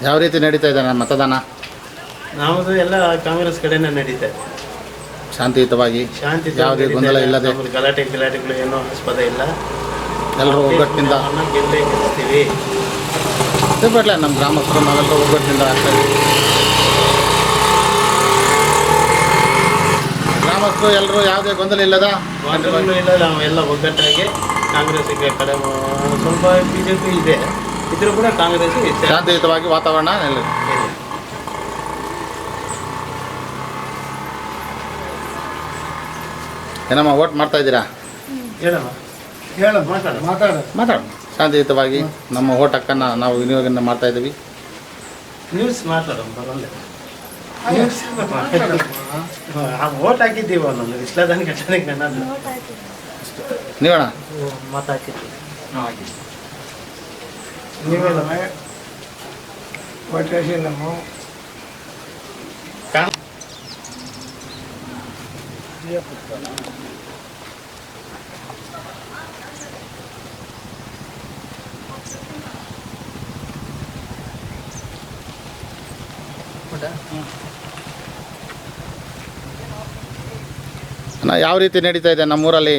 ಯಾವ ರೀತಿ ನಡೀತಾ ಇದೆ ಮತದಾನ? ನಮ್ಮದು ಎಲ್ಲ ಕಾಂಗ್ರೆಸ್ ಕಡೆನೇ ನಡೀತಾ ಇದೆ. ಶಾಂತಿಯುತವಾಗಿ ಯಾವುದೇ ಗೊಂದಲ ಇಲ್ಲದೆ ಗಲಾಟೆಗಳು ಏನೋ ಆಸ್ಪದ ಇಲ್ಲ. ಎಲ್ಲರೂ ಒಗ್ಗಟ್ಟಿನಿಂದ ಗೆಲ್ಲಿಸ್ತೀವಿ. ಬಿಡಲ ನಮ್ಮ ಗ್ರಾಮಸ್ಥರು ನಾವೆಲ್ಲರೂ ಒಗ್ಗಟ್ಟಿನಿಂದ ಆಗ್ತಾಯಿದ್ದೀವಿ. ಗ್ರಾಮಸ್ಥರು ಎಲ್ಲರೂ ಯಾವುದೇ ಗೊಂದಲ ಇಲ್ಲದ ಇಲ್ಲ, ನಾವೆಲ್ಲ ಒಗ್ಗಟ್ಟಾಗಿ ಕಾಂಗ್ರೆಸ್ಗೆ ಕಡೆ ಸ್ವಲ್ಪ BJP ಇದೆ, ಇದ್ರೂ ಕೂಡ ಕಾಂಗ್ರೆಸ್ ಶಾಂತಿಯುತವಾಗಿ ವಾತಾವರಣ ಎಲ್ಲ. ಏನಮ್ಮ ವೋಟ್ ಮಾಡ್ತಾ ಇದ್ದೀರಾ? ಮಾತಾಡ ಶಾಂತಿಯುತವಾಗಿ ನಮ್ಮ ವೋಟ್ ಹಕ್ಕನ್ನು ನಾವು ವಿನಿಯೋಗನ ಮಾಡ್ತಾ ಇದ್ದೀವಿ. ನ್ಯೂಸ್ ವೋಟ್ ಹಾಕಿದ್ದೀವಿ ಒಂದು ಇಷ್ಟದಾನ ಕಟ್ಟಣಕ್ಕೆ ನೀವಣ್ಣ ಮತ ಹಾಕಿದ್ದೀವಿ. ನೀವೆಲ್ಲ ವೋಟ್ ಹಾಕಿ ನಮ್ಮ ಯಾವ ರೀತಿ ನಡೀತಾ ಇದೆ ನಮ್ಮೂರಲ್ಲಿ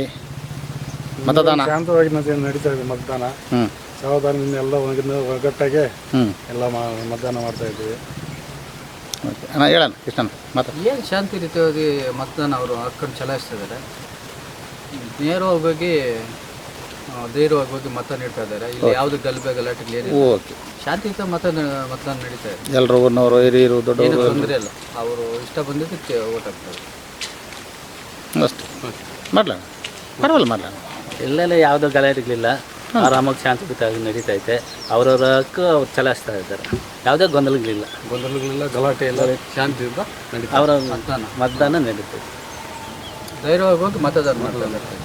ಮತದಾನ? ಶಾಂತವಾಗಿ ನಡೀತಾ ಇದೆ ಮತದಾನ. ಸಾವಧಾನದಿಂದ ಎಲ್ಲ ಒಗ್ಗಟ್ಟಾಗೆ ಎಲ್ಲ ಮತದಾನ ಮಾಡ್ತಾ ಇದ್ದೀವಿ. ಅಣ್ಣ ಹೇಳಣ್ಣ ಕೃಷ್ಣನ್ ಏನು ಶಾಂತಿ ರೀತಿಯಾಗಿ ಮತದಾನ ಅವರು ಹಾಕೊಂಡು ಚಲಾಯಿಸ್ತಿದ್ದಾರೆ. ನೇರವಾಗಿ ಹೋಗಿ ಧೈರ್ಯವಾಗಿ ಹೋಗಿ ಮತ ನೀಡ್ತಾ ಇದ್ದಾರೆ. ಇಲ್ಲಿ ಯಾವುದು ಗಲಾಟೆಗಳು ಏನಿಲ್ಲ, ಓಕೆ ಶಾಂತಿಯುತ ಮತದಾನ ನಡೀತಾ ಇದೆ. ಎಲ್ಲರೂ ಊರಿನವರು ಹಿರಿಯರು ಏನು ದೊಡ್ಡವರು ತೊಂದರೆ ಇಲ್ಲ, ಅವರು ಇಷ್ಟ ಬಂದಿದ್ದಕ್ಕೆ ಓಟ್ ಹಾಕ್ತಾರೆ ಅಷ್ಟೇ. ಮಾಡಲ ಪರವಾಗಿಲ್ಲ ಮಾಡಲ. ಎಲ್ಲೆಲ್ಲ ಯಾವುದೋ ಗಲಾಟೆಗಳಿಲ್ಲ, ಆರಾಮಾಗಿ ಶಾಂತಿಯುತವಾಗಿ ನಡೀತಾ ಐತೆ. ಅವರವರ ಹಕ್ಕು ಅವ್ರು ಚಲಾಯಿಸ್ತಾ ಇದ್ದಾರೆ. ಯಾವುದೇ ಗೊಂದಲಗಳಿಲ್ಲ, ಗಲಾಟೆ ಎಲ್ಲ ಶಾಂತಿಯುತ ಅವರ ಮತದಾನ ನಡೀತೈತೆ. ಧೈರ್ಯವಾಗಿ ಹೋಗಿ ಮತದಾನ ಮಾಡ್ತಾ ಇದ್ದಾರೆ.